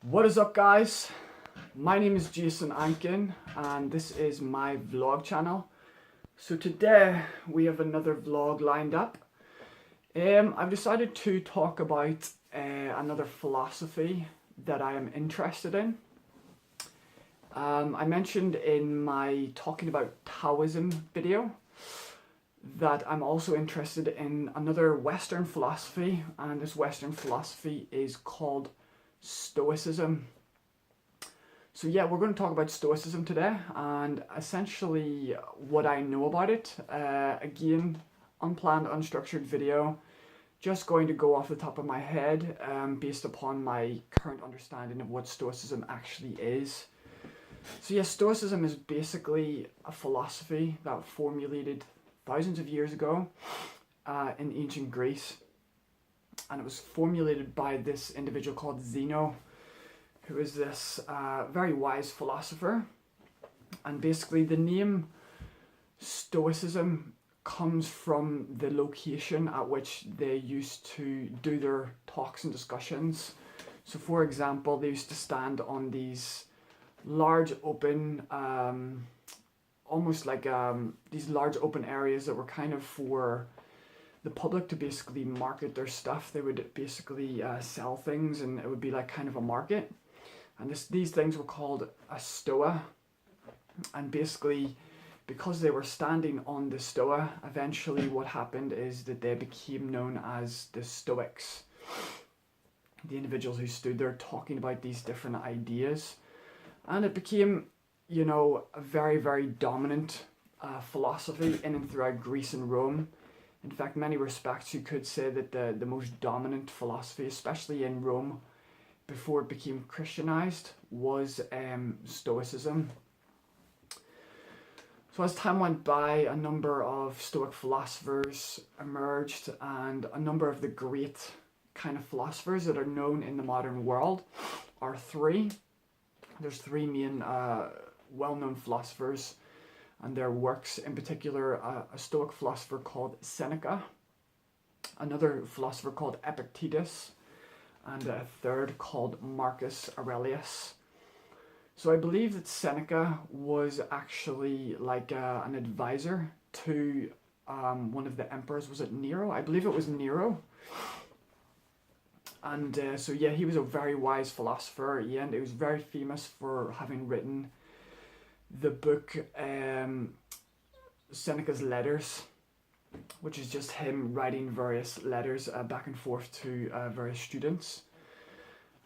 What is up, guys? My name is Jason Ankin and this is my vlog channel. So today we have another vlog lined up. I've decided to talk about another philosophy that I am interested in. I mentioned in my talking about Taoism video that I'm also interested in another Western philosophy, and this Western philosophy is called Stoicism. So yeah, we're going to talk about Stoicism today and essentially what I know about it. Again, unplanned, unstructured video, just going to go off the top of my head based upon my current understanding of what Stoicism actually is. So yeah, Stoicism is basically a philosophy that formulated thousands of years ago in ancient Greece, and it was formulated by this individual called Zeno, who is this very wise philosopher. And basically the name Stoicism comes from the location at which they used to do their talks and discussions. So for example, they used to stand on these large open almost like these large open areas that were kind of for the public to basically market their stuff. They would basically sell things, and it would be like kind of a market. And these things were called a stoa. And basically, because they were standing on the stoa, eventually what happened is that they became known as the Stoics. The individuals who stood there talking about these different ideas. And it became, you know, a very, very dominant philosophy in and throughout Greece and Rome. In fact, many respects you could say that the most dominant philosophy, especially in Rome, before it became Christianized, was Stoicism. So as time went by, a number of Stoic philosophers emerged, and a number of the great kind of philosophers that are known in the modern world are three. There's three main well-known philosophers and their works, in particular a Stoic philosopher called Seneca, another philosopher called Epictetus, and a third called Marcus Aurelius. So I believe that Seneca was actually like an advisor to one of the emperors. Was it Nero? I believe it was Nero. And so yeah, he was a very wise philosopher, yeah, and he was very famous for having written the book Senecas Letters, which is just him writing various letters back and forth to various students.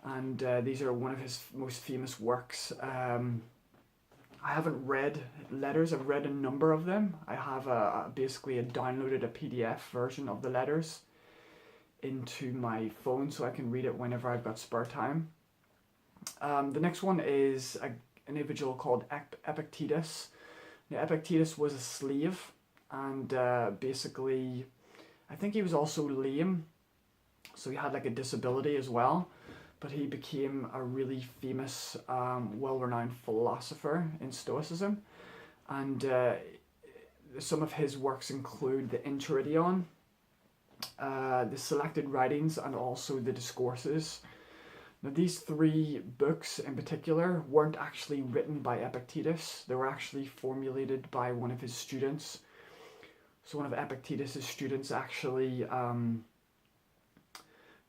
And these are one of his most famous works. I haven't read letters, I've read a number of them. I have basically downloaded a PDF version of the letters into my phone so I can read it whenever I've got spare time. The next one is an individual called Epictetus. Now, Epictetus was a slave, and basically I think he was also lame, so he had like a disability as well, but he became a really famous well-renowned philosopher in Stoicism. And some of his works include the Enchiridion, the Selected Writings, and also the Discourses. Now these three books in particular weren't actually written by Epictetus. They were actually formulated by one of his students. So one of Epictetus's students actually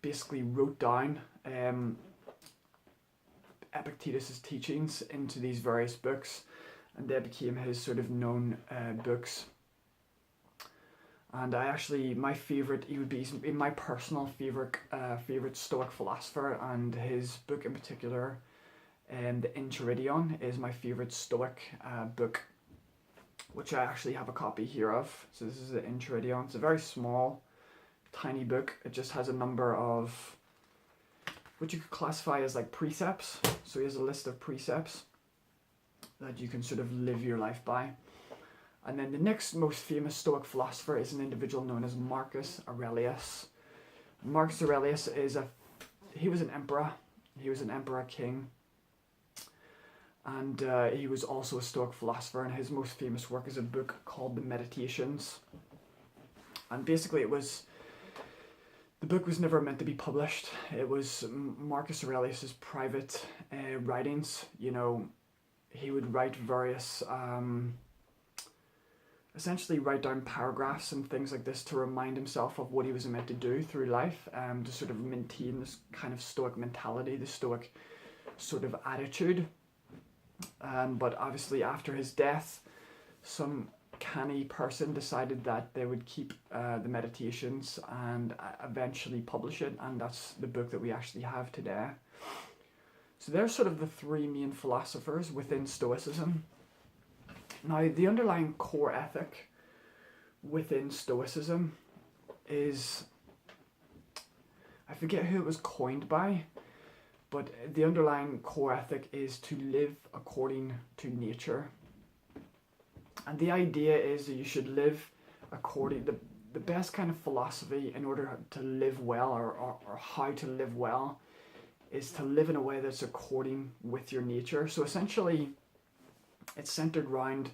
basically wrote down Epictetus's teachings into these various books, and they became his sort of known books. And I actually, my favorite, he would be my personal favorite Stoic philosopher, and his book in particular, the Enchiridion, is my favorite Stoic book, which I actually have a copy here of. So this is the Enchiridion. It's a very small, tiny book. It just has a number of what you could classify as like precepts. So he has a list of precepts that you can sort of live your life by. And then the next most famous Stoic philosopher is an individual known as Marcus Aurelius. Marcus Aurelius he was an emperor. He was an emperor king. And he was also a Stoic philosopher, and his most famous work is a book called the Meditations. And basically it was The book was never meant to be published. It was Marcus Aurelius's private writings. You know, he would write various, essentially write down paragraphs and things like this to remind himself of what he was meant to do through life, to sort of maintain this kind of Stoic mentality, the Stoic sort of attitude. But obviously after his death, some canny person decided that they would keep the meditations and eventually publish it, and that's the book that we actually have today. So they're sort of the three main philosophers within Stoicism. Now, the underlying core ethic within Stoicism is, I forget who it was coined by, but the underlying core ethic is to live according to nature. And the idea is that you should live according to the best kind of philosophy in order to live well, or how to live well, is to live in a way that's according with your nature. So essentially, it's centered around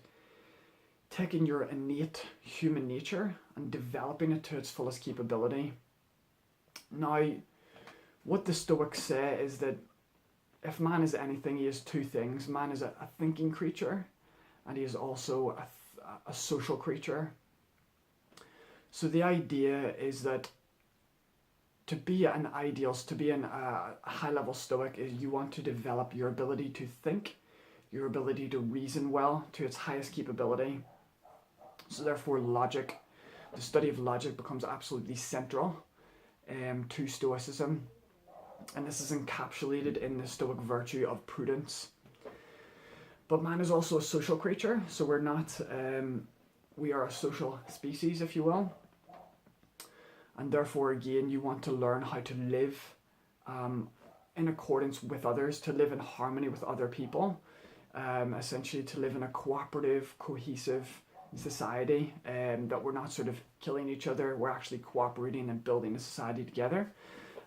taking your innate human nature and developing it to its fullest capability. Now, what the Stoics say is that if man is anything, he is two things. Man is a thinking creature, and he is also a social creature. So the idea is that to be an idealist, to be a high-level Stoic, is you want to develop your ability to think, your ability to reason well to its highest capability. So therefore logic, the study of logic, becomes absolutely central to Stoicism. And this is encapsulated in the Stoic virtue of prudence. But man is also a social creature, so we're not, we are a social species, if you will. And therefore, again, you want to learn how to live in accordance with others, to live in harmony with other people, essentially to live in a cooperative, cohesive society, that we're not sort of killing each other, we're actually cooperating and building a society together.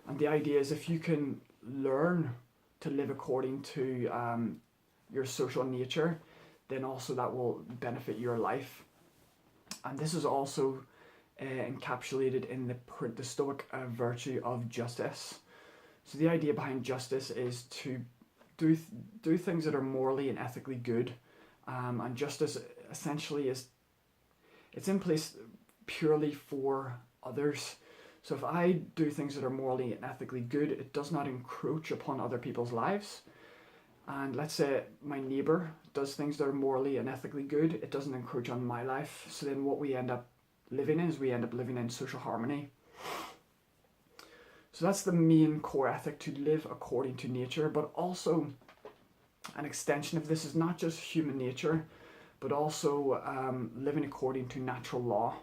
And the idea is if you can learn to live according to your social nature, then also that will benefit your life. And this is also encapsulated in the Stoic virtue of justice. So the idea behind justice is to do things that are morally and ethically good. And justice essentially is, it's in place purely for others. So if I do things that are morally and ethically good, it does not encroach upon other people's lives. And let's say my neighbour does things that are morally and ethically good, it doesn't encroach on my life. So then what we end up living in is we end up living in social harmony. So that's the main core ethic, to live according to nature. But also an extension of this is not just human nature, but also living according to natural law.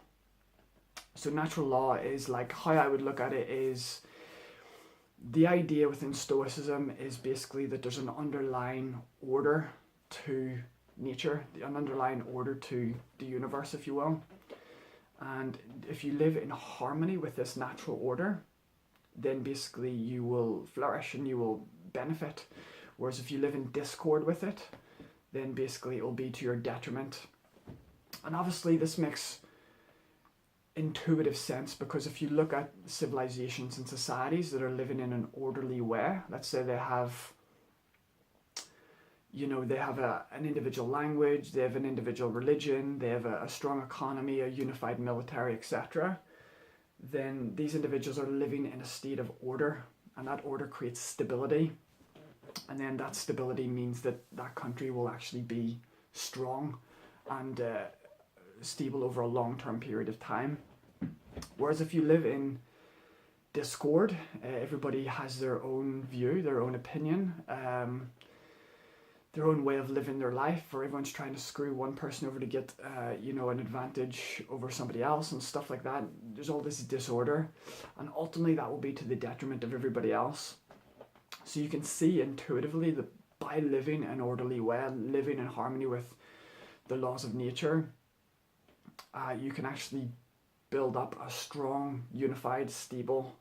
So natural law is, like, how I would look at it is, the idea within Stoicism is basically that there's an underlying order to nature, an underlying order to the universe, if you will. And if you live in harmony with this natural order, then basically you will flourish and you will benefit. Whereas if you live in discord with it, then basically it will be to your detriment. And obviously this makes intuitive sense, because if you look at civilizations and societies that are living in an orderly way, let's say they have, you know, they have an individual language, they have an individual religion, they have a strong economy, a unified military, etc., then these individuals are living in a state of order, and that order creates stability. And then that stability means that that country will actually be strong and stable over a long-term period of time. Whereas if you live in discord, everybody has their own view, their own opinion, their own way of living their life, or everyone's trying to screw one person over to get you know, an advantage over somebody else and stuff like that. There's all this disorder, and ultimately that will be to the detriment of everybody else. So you can see intuitively that by living an orderly way, living in harmony with the laws of nature, you can actually build up a strong, unified, stable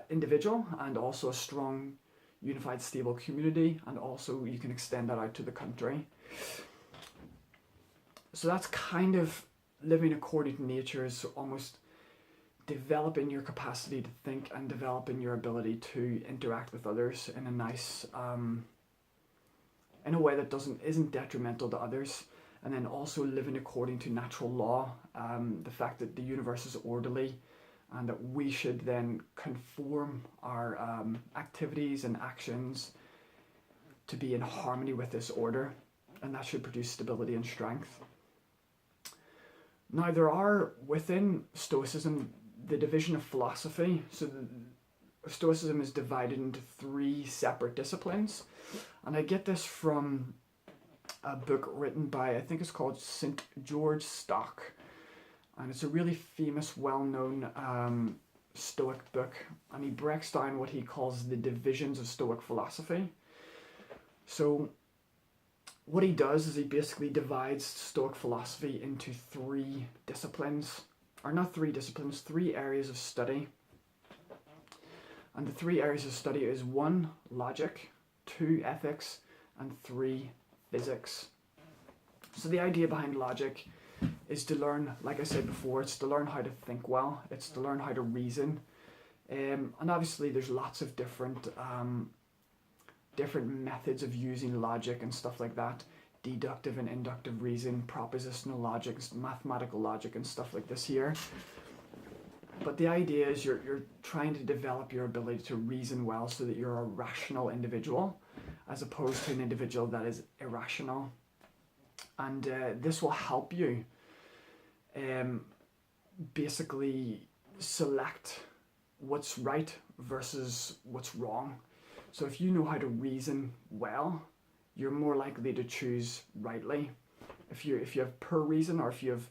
individual, and also a strong, unified, stable community, and also you can extend that out to the country. So that's kind of living according to nature, is almost developing your capacity to think and developing your ability to interact with others in a nice, in a way that isn't detrimental to others, and then also living according to natural law, the fact that the universe is orderly, and that we should then conform our activities and actions to be in harmony with this order, and that should produce stability and strength. Now, there are, within Stoicism, the division of philosophy. So Stoicism is divided into 3 separate disciplines, and I get this from a book written by, I think it's called St. George Stock, and it's a really famous, well-known Stoic book, and he breaks down what he calls the divisions of Stoic philosophy. So what he does is he basically divides Stoic philosophy into 3 disciplines, or not 3 disciplines, 3 areas of study. And the 3 areas of study is 1, logic, 2, ethics, and 3, physics. So the idea behind logic is to learn, like I said before, it's to learn how to think well, it's to learn how to reason. And obviously there's lots of different methods of using logic and stuff like that. Deductive and inductive reason, propositional logic, mathematical logic and stuff like this here. But the idea is you're trying to develop your ability to reason well so that you're a rational individual as opposed to an individual that is irrational. And this will help you basically select what's right versus what's wrong. So if you know how to reason well, you're more likely to choose rightly. If you have poor reason, or if you have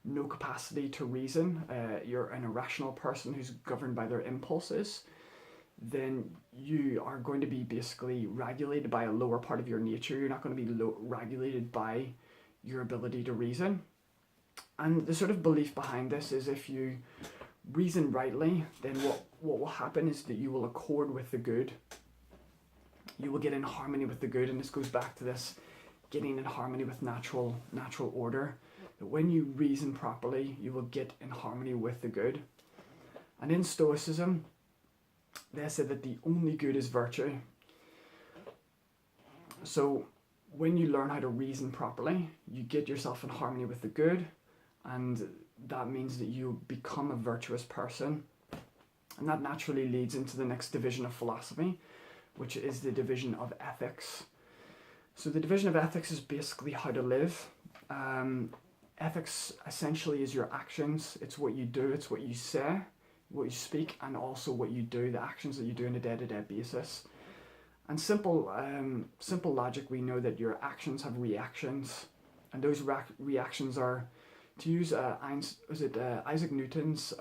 no capacity to reason, you're an irrational person who's governed by their impulses, then you are going to be basically regulated by a lower part of your nature. You're not going to be regulated by your ability to reason. And the sort of belief behind this is if you reason rightly, then what will happen is that you will accord with the good. You will get in harmony with the good, and this goes back to this getting in harmony with natural order. That when you reason properly, you will get in harmony with the good. And in Stoicism, they said that the only good is virtue. So when you learn how to reason properly, you get yourself in harmony with the good, and that means that you become a virtuous person. And that naturally leads into the next division of philosophy, which is the division of ethics. So the division of ethics is basically how to live. Ethics essentially is your actions. It's what you do, it's what you say, what you speak, and also what you do, the actions that you do on a day-to-day basis. And simple logic, we know that your actions have reactions, and those reactions are, to use Isaac Newton's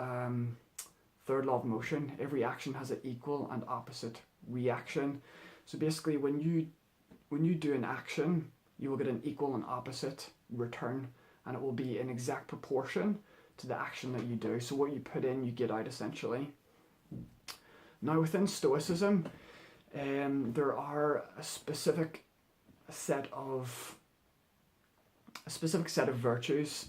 third law of motion, every action has an equal and opposite reaction. So basically when you do an action, you will get an equal and opposite return, and it will be in exact proportion to the action that you do. So what you put in, you get out essentially. Now within Stoicism, there are a specific set of virtues.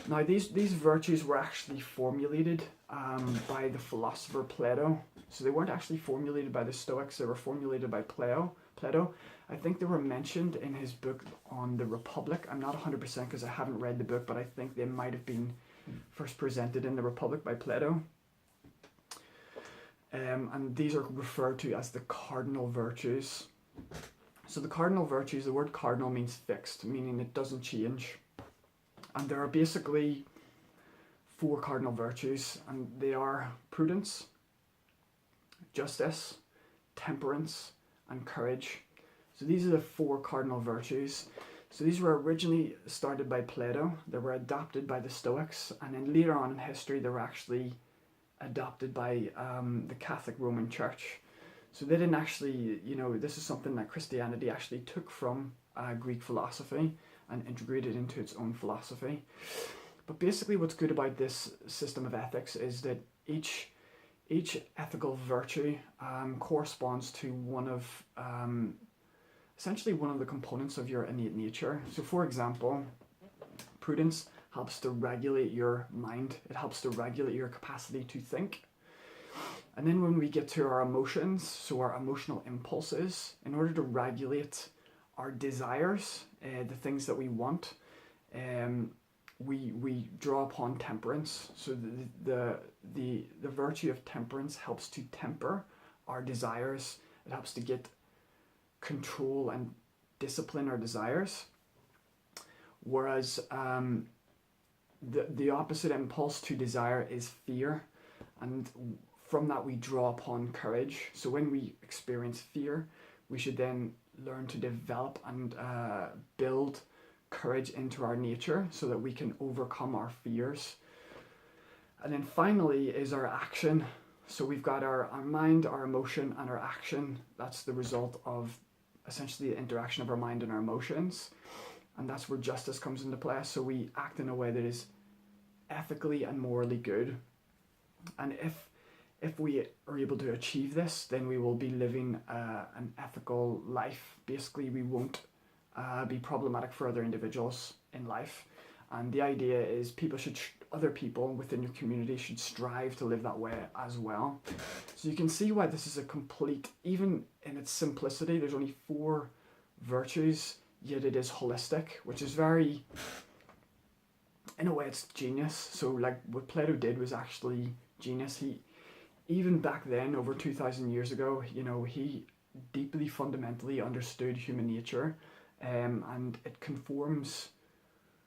Now these virtues were actually formulated by the philosopher Plato. So they weren't actually formulated by the Stoics, they were formulated by Plato. I think they were mentioned in his book on the Republic. I'm not 100% because I haven't read the book, but I think they might have been first presented in the Republic by Plato. And these are referred to as the Cardinal Virtues. So the Cardinal Virtues, the word cardinal means fixed, meaning it doesn't change. And there are basically 4 cardinal virtues, and they are prudence, justice, temperance, and courage. So these are the 4 cardinal virtues. So these were originally started by Plato, they were adopted by the Stoics, and then later on in history they were actually adopted by the Catholic Roman Church. So they didn't actually, this is something that Christianity actually took from Greek philosophy and integrated into its own philosophy. But basically what's good about this system of ethics is that each ethical virtue corresponds to essentially one of the components of your innate nature. So for example, prudence helps to regulate your mind. It helps to regulate your capacity to think. And then when we get to our emotions, so our emotional impulses, in order to regulate our desires, the things that we want, we draw upon temperance. So the virtue of temperance helps to temper our desires. It helps to get control and discipline our desires. Whereas the opposite impulse to desire is fear, and from that we draw upon courage. So when we experience fear, we should then learn to develop and build courage into our nature so that we can overcome our fears. And then finally is our action. So we've got our mind, our emotion, and our action. That's the result of essentially the interaction of our mind and our emotions. And that's where justice comes into play. So we act in a way that is ethically and morally good. And if we are able to achieve this, then we will be living an ethical life. Basically, we won't be problematic for other individuals in life. And the idea is other people within your community should strive to live that way as well. So you can see why this is a complete, even in its simplicity, there's only 4 virtues, yet it is holistic, which is very, in a way, it's genius. So like what Plato did was actually genius. Even back then, over 2,000 years ago, he deeply fundamentally understood human nature, and it conforms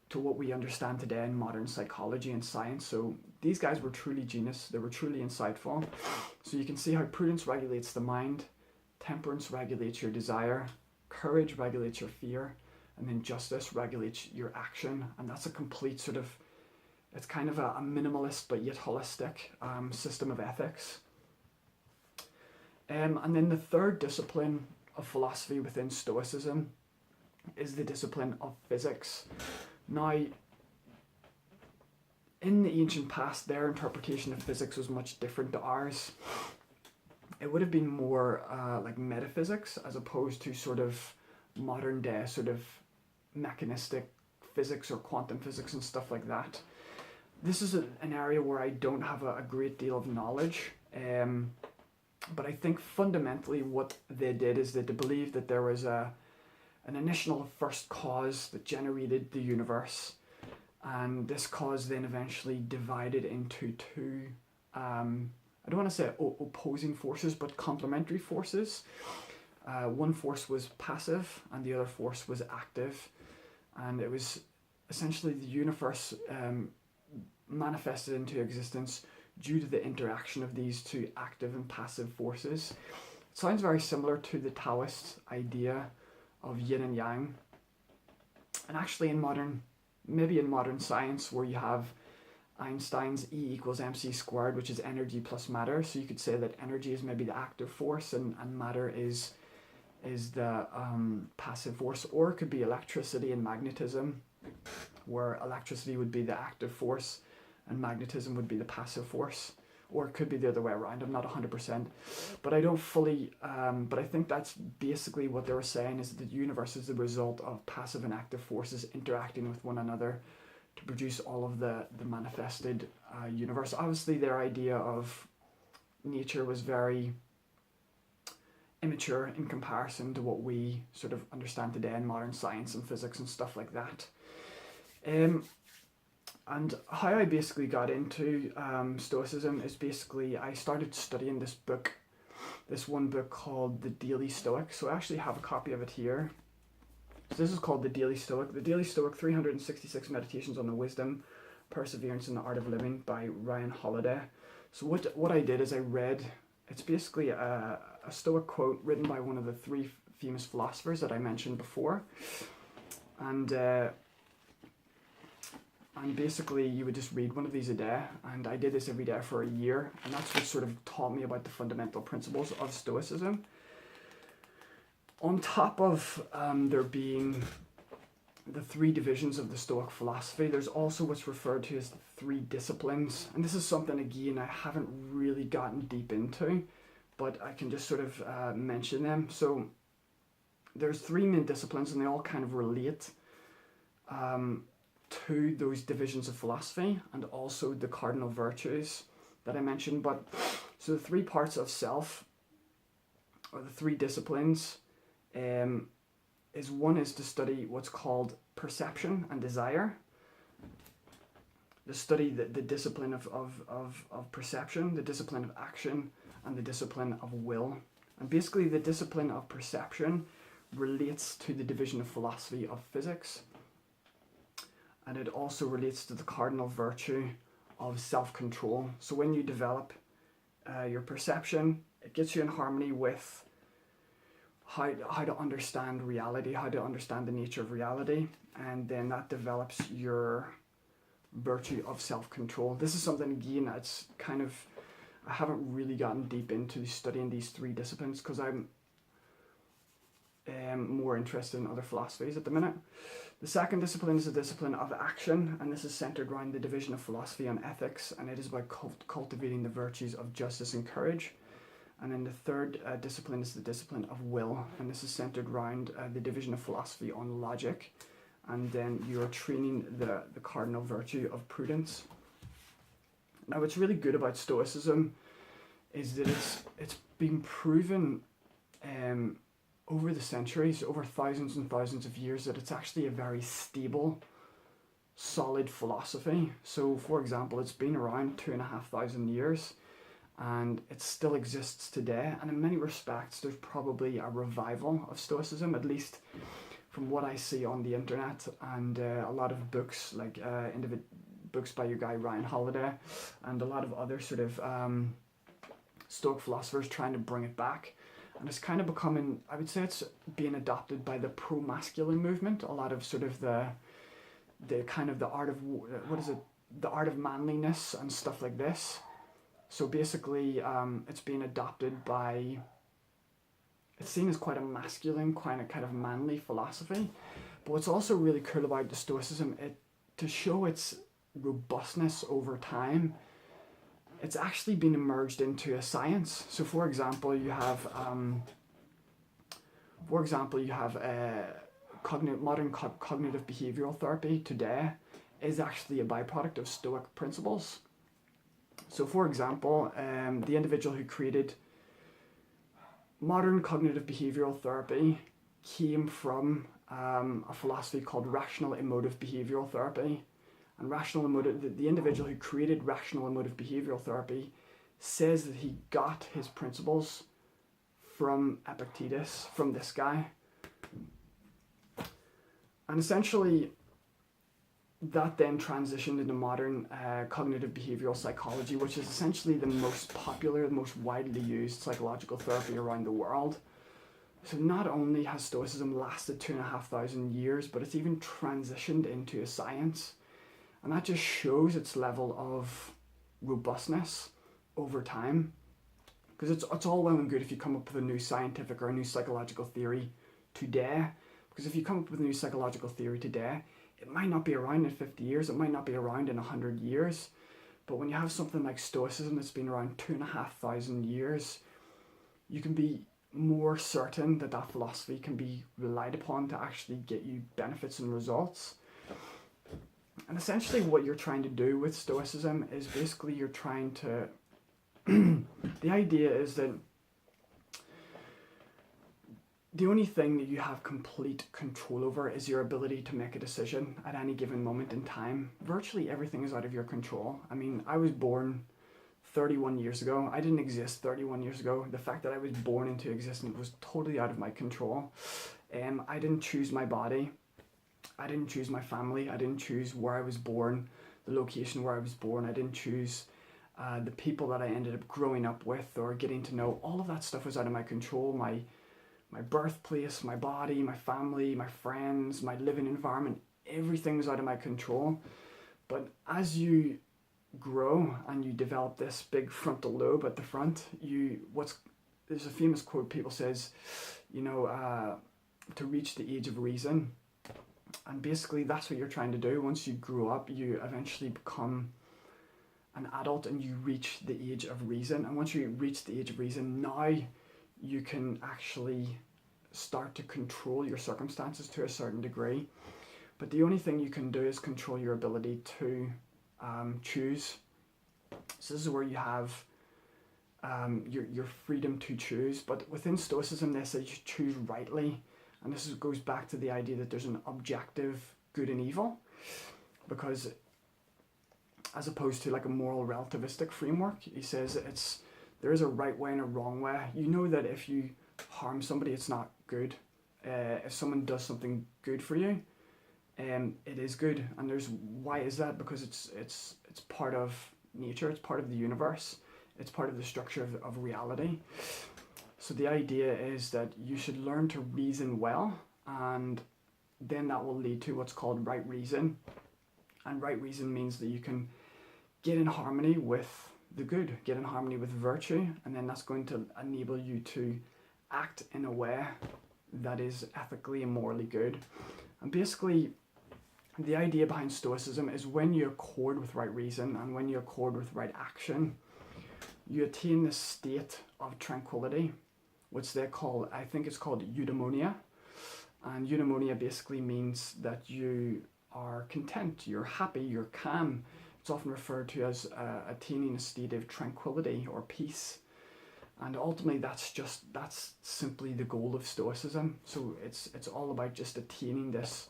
to what we understand today in modern psychology and science. So these guys were truly genius. They were truly insightful. So you can see how prudence regulates the mind, temperance regulates your desire, courage regulates your fear, and then justice regulates your action. And that's a complete sort of, it's kind of a minimalist but yet holistic system of ethics. And then the third discipline of philosophy within Stoicism is the discipline of physics. Now, in the ancient past, their interpretation of physics was much different to ours. It would have been more like metaphysics as opposed to sort of modern day sort of mechanistic physics or quantum physics and stuff like that. This is an area where I don't have a great deal of knowledge, but I think fundamentally what they did is that they believed that there was an initial first cause that generated the universe, and this cause then eventually divided into 2, I don't want to say opposing forces, but complementary forces. One force was passive and the other force was active, and it was essentially the universe manifested into existence due to the interaction of these 2 active and passive forces. It sounds very similar to the Taoist idea of yin and yang. And actually in modern science, where you have Einstein's E equals mc squared, which is energy plus matter, so you could say that energy is maybe the active force and matter is the passive force. Or it could be electricity and magnetism, where electricity would be the active force and magnetism would be the passive force. Or it could be the other way around. I'm not 100%, but I don't fully, but I think that's basically what they were saying, is that the universe is the result of passive and active forces interacting with one another to produce all of the manifested universe. Obviously their idea of nature was very immature in comparison to what we sort of understand today in modern science and physics and stuff like that. And how I basically got into Stoicism is basically I started studying this one book called the Daily Stoic. So I actually have a copy of it here. So this is called the Daily Stoic. The Daily Stoic, 366 Meditations on the Wisdom, Perseverance, and the Art of Living by Ryan Holiday. So what I did is I read, it's basically a Stoic quote written by one of the 3 famous philosophers that I mentioned before. And basically you would just read one of these a day, and I did this every day for a year, and that's what sort of taught me about the fundamental principles of Stoicism. On top of there being the 3 divisions of the Stoic philosophy, there's also what's referred to as the 3 disciplines, and this is something again I haven't really gotten deep into, but I can just sort of mention them. So there's 3 main disciplines and they all kind of relate. to those divisions of philosophy and also the Cardinal Virtues that I mentioned. But so the three parts of self, or the three disciplines, is one is to study what's called perception and desire. To study the discipline of perception, the discipline of action, and the discipline of will. And basically the discipline of perception relates to the division of philosophy of physics. And it also relates to the cardinal virtue of self-control. So when you develop your perception, it gets you in harmony with how to understand reality, how to understand the nature of reality, and then that develops your virtue of self-control. This is something, again, that's kind of, I haven't really gotten deep into studying these three disciplines because I'm more interested in other philosophies at the minute. The second discipline is the discipline of action, and this is centered around the division of philosophy and ethics, and it is about cultivating the virtues of justice and courage. And then the third discipline is the discipline of will, and this is centered around the division of philosophy on logic, and then you're training the cardinal virtue of prudence. Now, what's really good about Stoicism is that it's been proven over the centuries, over thousands and thousands of years, that it's actually a very stable, solid philosophy. So, for example, it's been around 2,500 years, and it still exists today. And in many respects, there's probably a revival of Stoicism, at least from what I see on the internet, and a lot of books, like books by your guy Ryan Holiday, and a lot of other sort of Stoic philosophers trying to bring it back. And it's kind of becoming, I would say it's being adopted by the pro-masculine movement. A lot of sort of the kind of the art of, the art of manliness and stuff like this. So basically, it's being adopted by, it's seen as quite a masculine, kind of manly philosophy. But what's also really cool about the Stoicism, to show its robustness over time, it's actually been emerged into a science. So, for example, you have modern cognitive behavioural therapy today is actually a byproduct of Stoic principles. So, for example, the individual who created modern cognitive behavioural therapy came from a philosophy called rational emotive behavioural therapy. And the individual who created rational emotive behavioural therapy says that he got his principles from Epictetus, from this guy. And essentially, that then transitioned into modern cognitive behavioural psychology, which is essentially the most popular, the most widely used psychological therapy around the world. So not only has Stoicism lasted 2,500 years, but it's even transitioned into a science. And that just shows its level of robustness over time. Because it's all well and good if you come up with a new scientific or a new psychological theory today. Because if you come up with a new psychological theory today, it might not be around in 50 years, it might not be around in 100 years. But when you have something like Stoicism that's been around 2,500 years, you can be more certain that that philosophy can be relied upon to actually get you benefits and results. And essentially what you're trying to do with Stoicism is basically you're trying to, the idea is that the only thing that you have complete control over is your ability to make a decision at any given moment in time. Virtually everything is out of your control. I mean, I was born 31 years ago. I didn't exist 31 years ago. The fact that I was born into existence was totally out of my control. I didn't choose my body. I didn't choose my family. I didn't choose where I was born, the location where I was born. I didn't choose the people that I ended up growing up with or getting to know. All of that stuff was out of my control. My birthplace, my body, my family, my friends, my living environment, everything was out of my control. But as you grow and you develop this big frontal lobe at the front, there's a famous quote people says, to reach the age of reason. And basically that's what you're trying to do. Once you grow up, you eventually become an adult and you reach the age of reason. And once you reach the age of reason, now you can actually start to control your circumstances to a certain degree. But the only thing you can do is control your ability to choose. So this is where you have your freedom to choose. But within Stoicism, they say you choose rightly. And this goes back to the idea that there's an objective good and evil. Because as opposed to like a moral relativistic framework, he says there is a right way and a wrong way. You know that if you harm somebody, it's not good. If someone does something good for you, it is good. And why is that? Because it's part of nature, it's part of the universe, it's part of the structure of reality. So the idea is that you should learn to reason well, and then that will lead to what's called right reason. And right reason means that you can get in harmony with the good, get in harmony with virtue, and then that's going to enable you to act in a way that is ethically and morally good. And basically, the idea behind Stoicism is when you accord with right reason and when you accord with right action, you attain this state of tranquility, which they call, I think it's called eudaimonia. And eudaimonia basically means that you are content, you're happy, you're calm. It's often referred to as attaining a state of tranquility or peace. And ultimately that's simply the goal of Stoicism. So it's all about just attaining this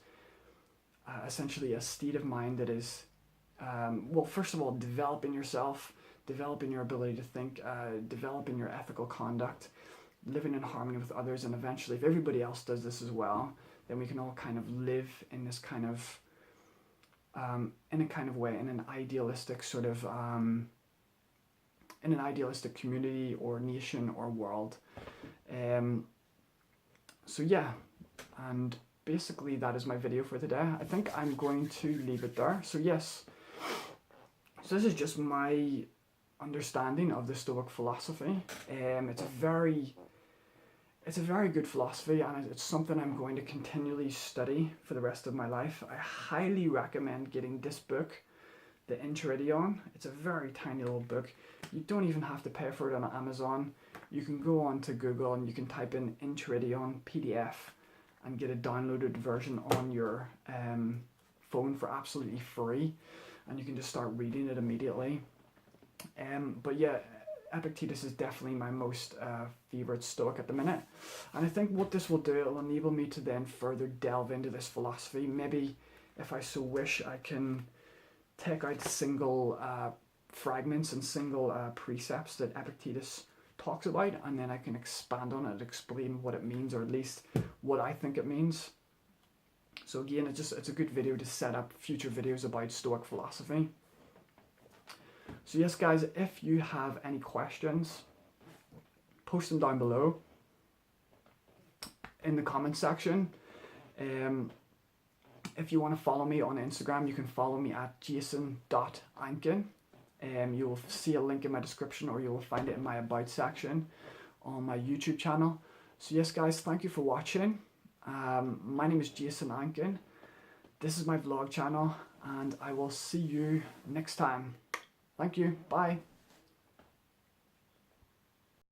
essentially a state of mind that is, well, first of all, developing yourself, developing your ability to think, developing your ethical conduct, living in harmony with others, and eventually, if everybody else does this as well, then we can all kind of live in this kind of, in a kind of way, in an idealistic sort of, in an idealistic community or nation or world. So yeah, and basically that is my video for today. I think I'm going to leave it there. So yes, so this is just my understanding of the Stoic philosophy. It's a very good philosophy, and it's something I'm going to continually study for the rest of my life. I highly recommend getting this book, The Enchiridion. It's a very tiny little book. You don't even have to pay for it on Amazon. You can go on to Google and you can type in Enchiridion PDF and get a downloaded version on your phone for absolutely free, and you can just start reading it immediately. But yeah, Epictetus is definitely my most favourite Stoic at the minute, and I think what this will do, it'll enable me to then further delve into this philosophy. Maybe if I so wish, I can take out single fragments and single precepts that Epictetus talks about, and then I can expand on it, explain what it means, or at least what I think it means. So again, it's a good video to set up future videos about Stoic philosophy. So yes guys, if you have any questions, post them down below in the comment section. If you want to follow me on Instagram, you can follow me at jason.ankin. You will see a link in my description, or you will find it in my about section on my YouTube channel. So yes guys, thank you for watching. My name is Jason Ankin. This is my vlog channel, and I will see you next time. Thank you. Bye.